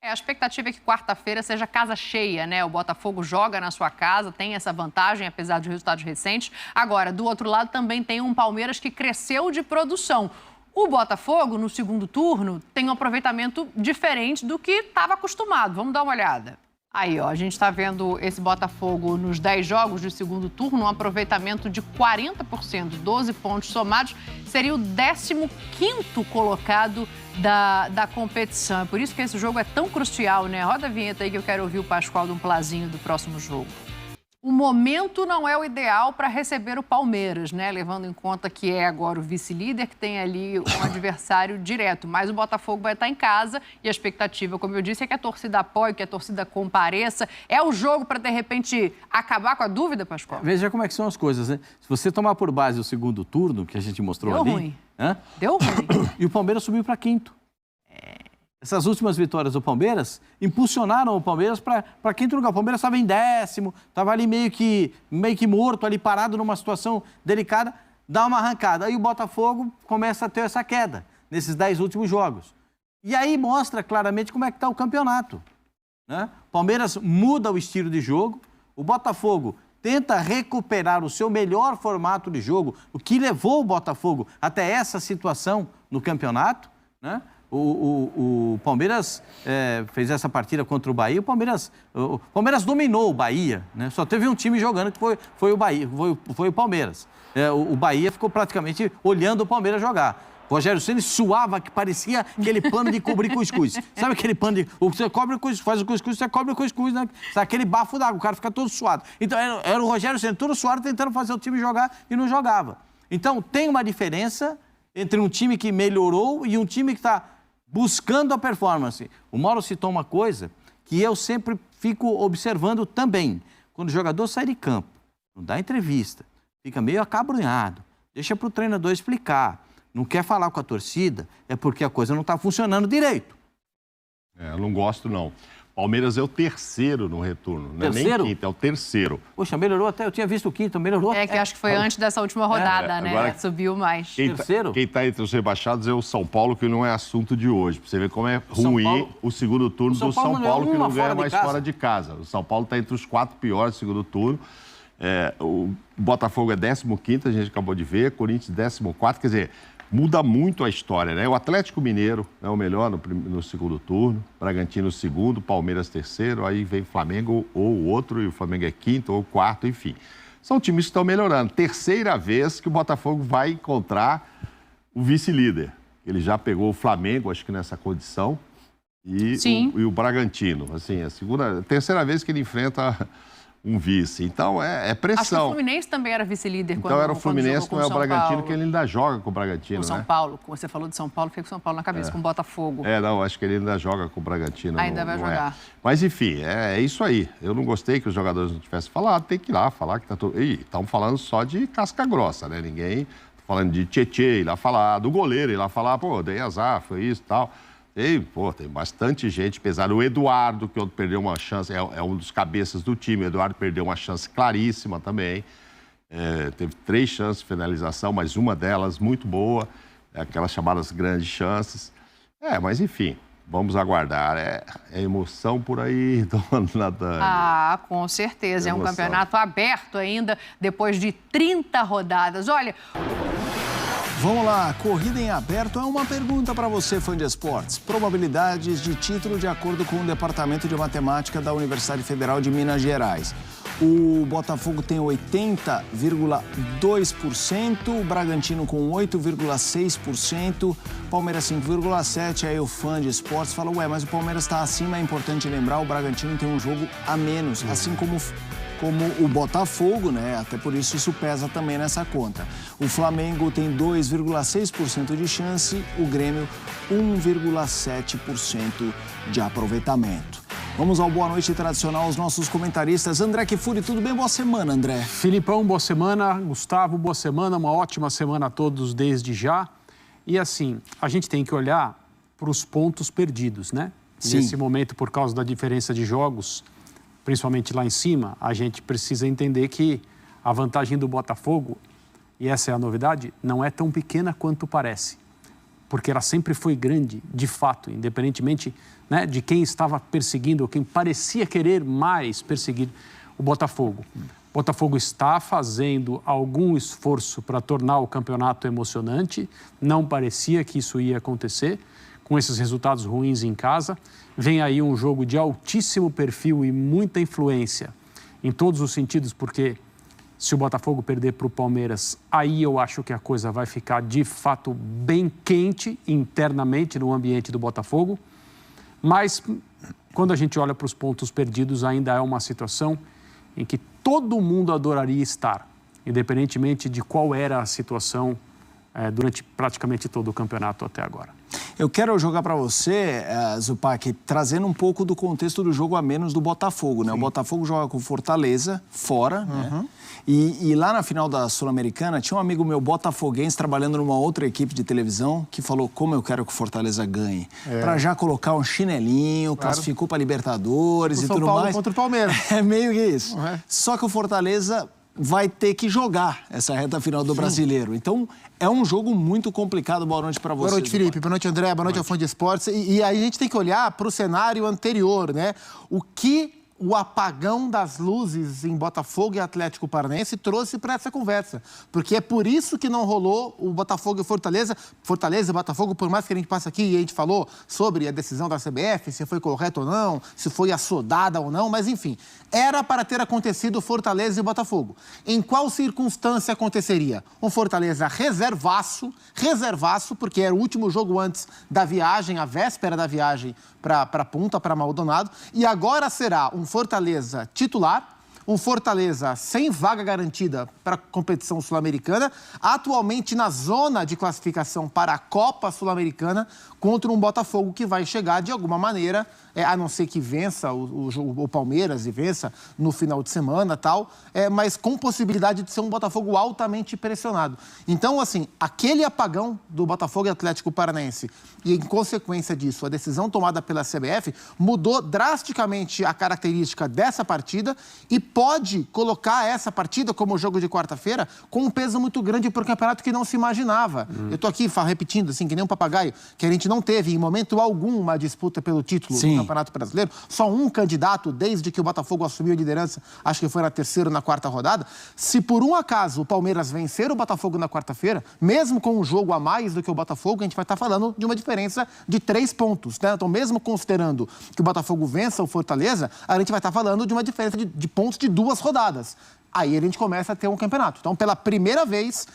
A expectativa é que quarta-feira seja casa cheia, né? O Botafogo joga na sua casa, tem essa vantagem, apesar de resultados recentes. Agora, do outro lado, também tem um Palmeiras que cresceu de produção. O Botafogo, no segundo turno, tem um aproveitamento diferente do que estava acostumado. Vamos dar uma olhada. Aí, ó, a gente está vendo esse Botafogo nos 10 jogos de segundo turno, um aproveitamento de 40%, 12 pontos somados, seria o 15º colocado da competição. É por isso que esse jogo é tão crucial, né? Roda a vinheta aí que eu quero ouvir o Pascoal de um plazinho do próximo jogo. O momento não é o ideal para receber o Palmeiras, né? Levando em conta que é agora o vice-líder, que tem ali um adversário direto. Mas o Botafogo vai estar em casa e a expectativa, como eu disse, é que a torcida apoie, que a torcida compareça. É o jogo para, de repente, acabar com a dúvida, Pascoal? Veja como é que são as coisas, né? Se você tomar por base o segundo turno, que a gente mostrou ali... Deu ruim. Deu ruim. E o Palmeiras subiu para quinto. Essas últimas vitórias do Palmeiras impulsionaram o Palmeiras para quinto lugar. O Palmeiras estava em 10º, estava ali meio que morto, ali parado numa situação delicada, dá uma arrancada. Aí o Botafogo começa a ter essa queda nesses 10 últimos jogos. E aí mostra claramente como é que está o campeonato, né? O Palmeiras muda o estilo de jogo, o Botafogo tenta recuperar o seu melhor formato de jogo, o que levou o Botafogo até essa situação no campeonato, né? O Palmeiras fez essa partida contra o Bahia. O Palmeiras dominou o Bahia, né? Só teve um time jogando que foi o Bahia, foi o Palmeiras. O Bahia ficou praticamente olhando o Palmeiras jogar. O Rogério Ceni suava, que parecia aquele pano de cobrir cuscuz. Sabe aquele pano de... Você cobre o cuscuz, faz o cuscuz, você cobre o cuscuz, né? Aquele bafo d'água, o cara fica todo suado. Então era o Rogério Ceni todo suado tentando fazer o time jogar e não jogava. Então tem uma diferença entre um time que melhorou e um time que está buscando a performance. O Mauro citou uma coisa que eu sempre fico observando também. Quando o jogador sai de campo, não dá entrevista, fica meio acabrunhado, deixa para o treinador explicar, não quer falar com a torcida, é porque a coisa não está funcionando direito. Eu não gosto, não. Palmeiras é o terceiro no retorno, não é nem quinto, é o terceiro. Poxa, melhorou até, eu tinha visto o quinto, melhorou. Que acho que foi antes dessa última rodada, né? Agora, subiu mais. Quem está entre os rebaixados é o São Paulo, que não é assunto de hoje. Pra você ver como é ruim o segundo turno do São Paulo, que não ganha mais fora de casa. O São Paulo está entre os 4 piores do segundo turno. O Botafogo é 15º, a gente acabou de ver, Corinthians 14º, quer dizer... Muda muito a história, né? O Atlético Mineiro é o melhor no segundo turno, Bragantino segundo, Palmeiras terceiro, aí vem Flamengo ou o outro, e o Flamengo é quinto ou quarto, enfim. São times que estão melhorando. Terceira vez que o Botafogo vai encontrar o vice-líder. Ele já pegou o Flamengo, acho que nessa condição, e o Bragantino. Assim, terceira vez que ele enfrenta um vice. Então, é pressão. Acho que o Fluminense também era vice-líder quando era o Fluminense, não é o Bragantino, que ele ainda joga com o Bragantino, com São Paulo. Você falou de São Paulo, fica com São Paulo na cabeça, com o Botafogo. Não, acho que ele ainda joga com o Bragantino. Ainda vai jogar. Mas, enfim, é isso aí. Eu não gostei que os jogadores não tivessem falado, tem que ir lá falar que tá tudo... E estão falando só de casca grossa, né? Ninguém falando de Tietê, ir lá falar, do goleiro, ir lá falar, pô, dei azar, foi isso e tal... tem bastante gente pesada. O Eduardo, que perdeu uma chance, é um dos cabeças do time. O Eduardo perdeu uma chance claríssima também. Teve 3 chances de finalização, mas uma delas muito boa. Aquelas chamadas grandes chances. Mas enfim, vamos aguardar. É emoção por aí, dona Dani. Com certeza. É um campeonato aberto ainda, depois de 30 rodadas. Olha... Vamos lá, corrida em aberto é uma pergunta para você, fã de esportes. Probabilidades de título de acordo com o Departamento de Matemática da Universidade Federal de Minas Gerais. O Botafogo tem 80,2%, o Bragantino com 8,6%, Palmeiras 5,7%. Aí o fã de esportes fala, mas o Palmeiras está acima, é importante lembrar, o Bragantino tem um jogo a menos, assim como o Botafogo, né? Até por isso pesa também nessa conta. O Flamengo tem 2,6% de chance, o Grêmio 1,7% de aproveitamento. Vamos ao boa noite tradicional aos nossos comentaristas. André Kfouri, tudo bem? Boa semana, André. Filipão, boa semana. Gustavo, boa semana. Uma ótima semana a todos desde já. E assim, a gente tem que olhar para os pontos perdidos, né? Sim. Nesse momento, por causa da diferença de jogos, principalmente lá em cima, a gente precisa entender que a vantagem do Botafogo, e essa é a novidade, não é tão pequena quanto parece. porque ela sempre foi grande, de fato, independentemente, né, de quem estava perseguindo, ou quem parecia querer mais perseguir o Botafogo. O Botafogo está fazendo algum esforço para tornar o campeonato emocionante, não parecia que isso ia acontecer, com esses resultados ruins em casa. Vem aí um jogo de altíssimo perfil e muita influência em todos os sentidos, porque se o Botafogo perder para o Palmeiras, aí eu acho que a coisa vai ficar de fato bem quente internamente no ambiente do Botafogo. Mas quando a gente olha para os pontos perdidos, ainda é uma situação em que todo mundo adoraria estar, independentemente de qual era a situação durante praticamente todo o campeonato até agora. Eu quero jogar para você, Zupac, trazendo um pouco do contexto do jogo a menos do Botafogo, né? O Botafogo joga com Fortaleza, fora, né? E lá na final da Sul-Americana, tinha um amigo meu botafoguense trabalhando numa outra equipe de televisão que falou como eu quero que o Fortaleza ganhe. Para já colocar um chinelinho, classificou para Libertadores e tudo mais. São Paulo contra o Palmeiras. É meio que isso. Só que o Fortaleza vai ter que jogar essa reta final do Brasileiro. Então, é um jogo muito complicado. Boa noite para você. Boa noite, Felipe. Boa noite, André. Boa noite ao Fã de Esportes. E aí a gente tem que olhar para o cenário anterior, né? O que o apagão das luzes em Botafogo e Atlético Paranaense trouxe para essa conversa. Porque é por isso que não rolou o Botafogo e Fortaleza. Fortaleza e Botafogo, por mais que a gente passe aqui e a gente falou sobre a decisão da CBF, se foi correta ou não, se foi assodada ou não, mas enfim, era para ter acontecido Fortaleza e Botafogo. Em qual circunstância aconteceria? Um Fortaleza reservaço, porque era o último jogo antes da viagem, a véspera da viagem para Punta, para Maldonado, e agora será um Fortaleza titular, um Fortaleza sem vaga garantida para a competição sul-americana, atualmente na zona de classificação para a Copa Sul-Americana, contra um Botafogo que vai chegar de alguma maneira, a não ser que vença o Palmeiras e vença no final de semana e tal, mas com possibilidade de ser um Botafogo altamente pressionado. Então, assim, aquele apagão do Botafogo e Atlético Paranaense e, em consequência disso, a decisão tomada pela CBF mudou drasticamente a característica dessa partida e pode colocar essa partida como jogo de quarta-feira com um peso muito grande para o campeonato que não se imaginava. Eu estou aqui repetindo, assim, que nem um papagaio, que a gente não teve em momento algum uma disputa pelo título do Campeonato Brasileiro, só um candidato desde que o Botafogo assumiu a liderança, acho que foi na terceira ou na quarta rodada. Se por um acaso o Palmeiras vencer o Botafogo na quarta-feira, mesmo com um jogo a mais do que o Botafogo, a gente vai estar falando de uma diferença de 3 pontos, né? Então, mesmo considerando que o Botafogo vença o Fortaleza, a gente vai estar falando de uma diferença de pontos de 2 rodadas. Aí a gente começa a ter um campeonato. Então, pela primeira vez,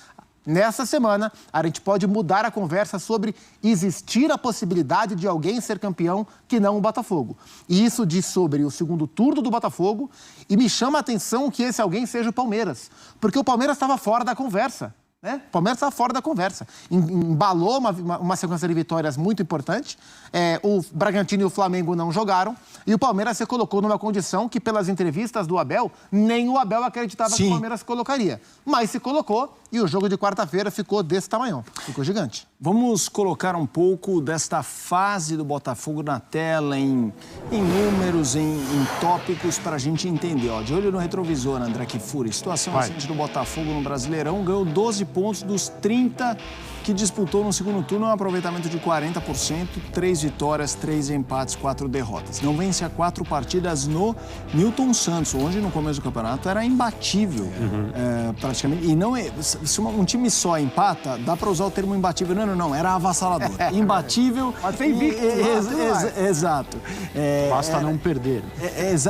nessa semana, a gente pode mudar a conversa sobre existir a possibilidade de alguém ser campeão que não o Botafogo. E isso diz sobre o segundo turno do Botafogo e me chama a atenção que esse alguém seja o Palmeiras, porque o Palmeiras estava fora da conversa. Né? O Palmeiras estava fora da conversa. Embalou uma sequência de vitórias muito importante. O Bragantino e o Flamengo não jogaram. E o Palmeiras se colocou numa condição que, pelas entrevistas do Abel, nem o Abel acreditava que o Palmeiras colocaria. Mas se colocou e o jogo de quarta-feira ficou desse tamanhão. Ficou gigante. Vamos colocar um pouco desta fase do Botafogo na tela, em números, em tópicos, para a gente entender. De olho no retrovisor, André Kfouri. Situação recente do Botafogo no Brasileirão. Ganhou 12 pontos dos 30 que disputou no segundo turno, um aproveitamento de 40%, 3 vitórias, 3 empates, 4 derrotas. Não vence a 4 partidas no Newton Santos, onde no começo do campeonato era imbatível, praticamente. E não se um time só empata, dá para usar o termo imbatível. Não, era avassalador. Imbatível. Mas tem invicto. Exato. Basta não perder.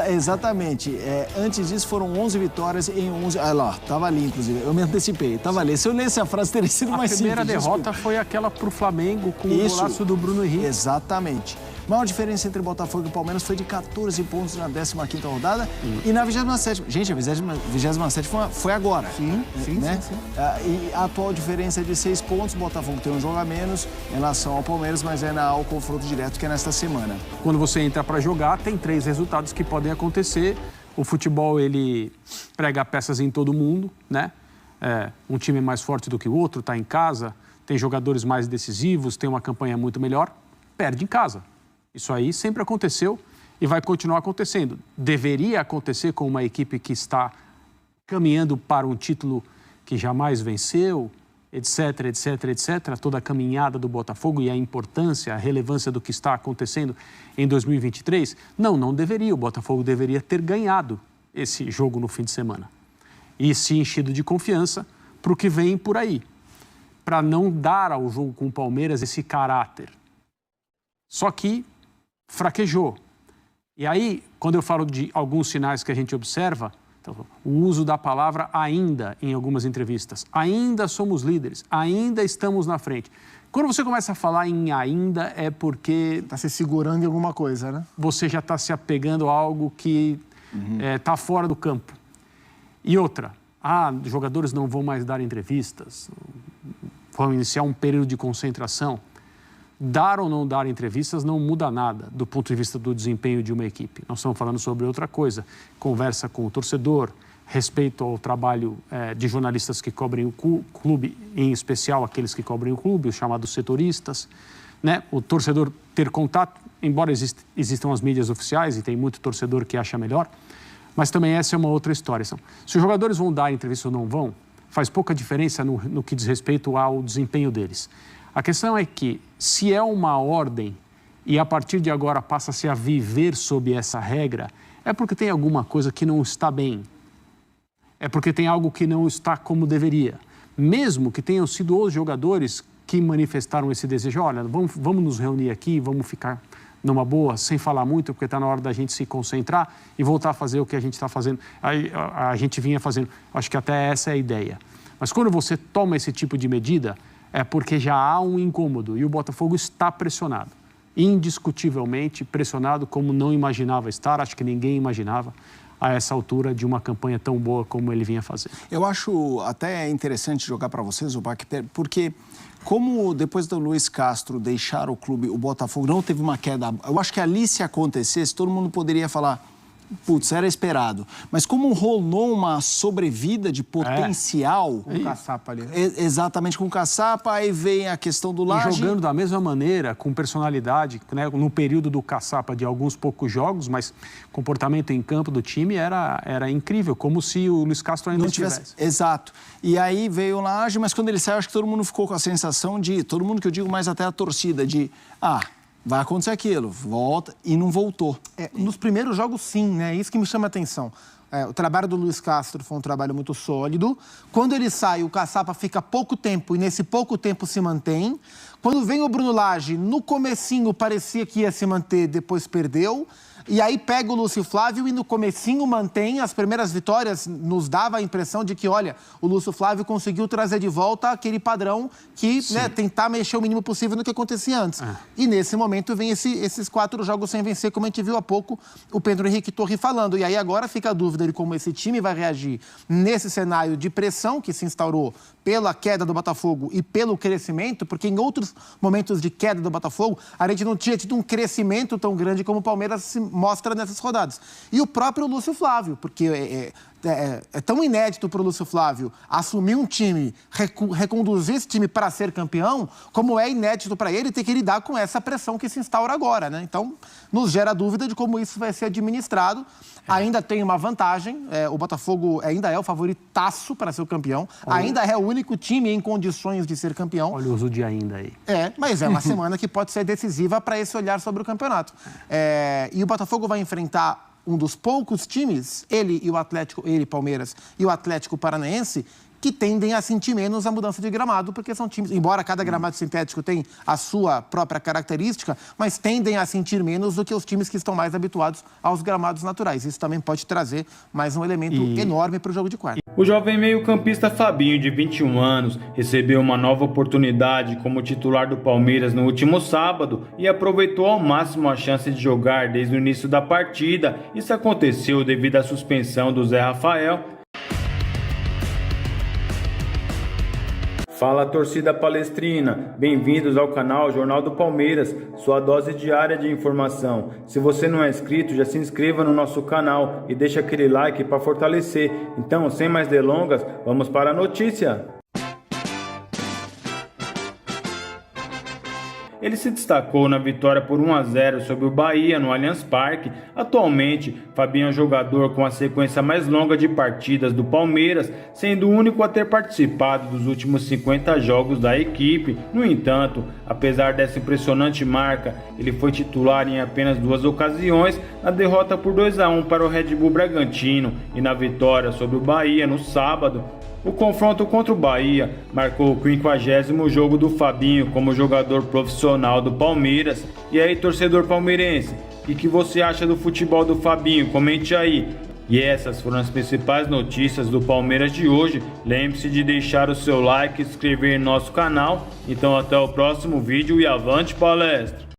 Exatamente. Antes disso foram 11 vitórias em 11... Olha lá, tava ali, inclusive. Eu me antecipei. Tava ali. Se eu lesse a frase, teria sido mais simples. A primeira derrota foi aquela pro Flamengo com o golaço do Bruno Henrique. Exatamente. A maior diferença entre Botafogo e Palmeiras foi de 14 pontos na 15ª rodada e na 27ª. Gente, a 27ª foi agora. Sim. E a atual diferença é de 6 pontos. O Botafogo tem um jogo a menos em relação ao Palmeiras, mas é ao confronto direto que é nesta semana. Quando você entra para jogar, tem 3 resultados que podem acontecer. O futebol, ele prega peças em todo mundo, né? Um time é mais forte do que o outro, está em casa, tem jogadores mais decisivos, tem uma campanha muito melhor, perde em casa. Isso aí sempre aconteceu e vai continuar acontecendo. Deveria acontecer com uma equipe que está caminhando para um título que jamais venceu, etc, etc, etc, toda a caminhada do Botafogo e a importância, a relevância do que está acontecendo em 2023, não deveria. O Botafogo deveria ter ganhado esse jogo no fim de semana e se enchido de confiança para o que vem por aí, para não dar ao jogo com o Palmeiras esse caráter. Só que fraquejou. E aí, quando eu falo de alguns sinais que a gente observa, o uso da palavra ainda em algumas entrevistas. Ainda somos líderes, ainda estamos na frente. Quando você começa a falar em ainda, é porque... Está se segurando em alguma coisa, né? Você já está se apegando a algo que está fora do campo. E outra, jogadores não vão mais dar entrevistas, vão iniciar um período de concentração. Dar ou não dar entrevistas não muda nada do ponto de vista do desempenho de uma equipe. Nós estamos falando sobre outra coisa. Conversa com o torcedor, respeito ao trabalho de jornalistas que cobrem o clube, em especial aqueles que cobrem o clube, os chamados setoristas. Né? O torcedor ter contato, embora existam as mídias oficiais e tem muito torcedor que acha melhor, mas também essa é uma outra história. Se os jogadores vão dar entrevista ou não vão, faz pouca diferença no que diz respeito ao desempenho deles. A questão é que, se é uma ordem e a partir de agora passa-se a viver sob essa regra, é porque tem alguma coisa que não está bem. É porque tem algo que não está como deveria. Mesmo que tenham sido os jogadores que manifestaram esse desejo, olha, vamos nos reunir aqui, vamos ficar numa boa, sem falar muito, porque está na hora da gente se concentrar e voltar a fazer o que a gente está fazendo, a gente vinha fazendo. Acho que até essa é a ideia. Mas quando você toma esse tipo de medida, é porque já há um incômodo e o Botafogo está pressionado. Indiscutivelmente pressionado como não imaginava estar, acho que ninguém imaginava a essa altura de uma campanha tão boa como ele vinha fazendo. Eu acho até interessante jogar para vocês, Zupac, porque como depois do Luiz Castro deixar o clube, o Botafogo não teve uma queda. Eu acho que ali, se acontecesse, todo mundo poderia falar, putz, era esperado. Mas como rolou uma sobrevida de potencial... Com o Caçapa ali. Exatamente, com o Caçapa, aí vem a questão do Laje. E jogando da mesma maneira, com personalidade, né, no período do Caçapa de alguns poucos jogos, mas comportamento em campo do time era incrível, como se o Luiz Castro ainda não estivesse. Exato. E aí veio o Laje, mas quando ele saiu, acho que todo mundo ficou com a sensação de... Todo mundo que eu digo, mais até a torcida, de... vai acontecer aquilo, volta, e não voltou. Nos primeiros jogos, sim, né? Isso que me chama a atenção. O trabalho do Luiz Castro foi um trabalho muito sólido. Quando ele sai, o Caçapa fica pouco tempo, e nesse pouco tempo se mantém. Quando vem o Bruno Lage, no comecinho parecia que ia se manter, depois perdeu. E aí pega o Lúcio Flávio e no comecinho mantém. As primeiras vitórias nos dava a impressão de que, olha, o Lúcio Flávio conseguiu trazer de volta aquele padrão que, né, tentar mexer o mínimo possível no que acontecia antes. E nesse momento vem esses 4 jogos sem vencer, como a gente viu há pouco o Pedro Henrique Torri falando. E aí agora fica a dúvida de como esse time vai reagir nesse cenário de pressão que se instaurou pela queda do Botafogo e pelo crescimento, porque em outros momentos de queda do Botafogo, a gente não tinha tido um crescimento tão grande como o Palmeiras se mostra nessas rodadas. E o próprio Lúcio Flávio, porque é tão inédito para o Lúcio Flávio assumir um time, reconduzir esse time para ser campeão, como é inédito para ele ter que lidar com essa pressão que se instaura agora, né? Então, nos gera dúvida de como isso vai ser administrado. Ainda tem uma vantagem, o Botafogo ainda é o favoritaço para ser o campeão, ainda é o único time em condições de ser campeão. Olha o uso de ainda aí. Mas é uma semana que pode ser decisiva para esse olhar sobre o campeonato. E o Botafogo vai enfrentar um dos poucos times, ele, Palmeiras, e o Atlético Paranaense, que tendem a sentir menos a mudança de gramado, porque são times, embora cada gramado sintético tenha a sua própria característica, mas tendem a sentir menos do que os times que estão mais habituados aos gramados naturais. Isso também pode trazer mais um elemento enorme para o jogo de quarta. O jovem meio-campista Fabinho, de 21 anos, recebeu uma nova oportunidade como titular do Palmeiras no último sábado e aproveitou ao máximo a chance de jogar desde o início da partida. Isso aconteceu devido à suspensão do Zé Rafael. Fala, torcida palestrina, bem-vindos ao canal Jornal do Palmeiras, sua dose diária de informação. Se você não é inscrito, já se inscreva no nosso canal e deixa aquele like para fortalecer. Então, sem mais delongas, vamos para a notícia. Ele se destacou na vitória por 1-0 sobre o Bahia no Allianz Parque. Atualmente, Fabinho é o jogador com a sequência mais longa de partidas do Palmeiras, sendo o único a ter participado dos últimos 50 jogos da equipe. No entanto, apesar dessa impressionante marca, ele foi titular em apenas 2 ocasiões, na derrota por 2-1 para o Red Bull Bragantino e na vitória sobre o Bahia no sábado. O confronto contra o Bahia marcou o 50º jogo do Fabinho como jogador profissional do Palmeiras. E aí, torcedor palmeirense, o que você acha do futebol do Fabinho? Comente aí. E essas foram as principais notícias do Palmeiras de hoje. Lembre-se de deixar o seu like e se inscrever em nosso canal. Então até o próximo vídeo e avante palestra!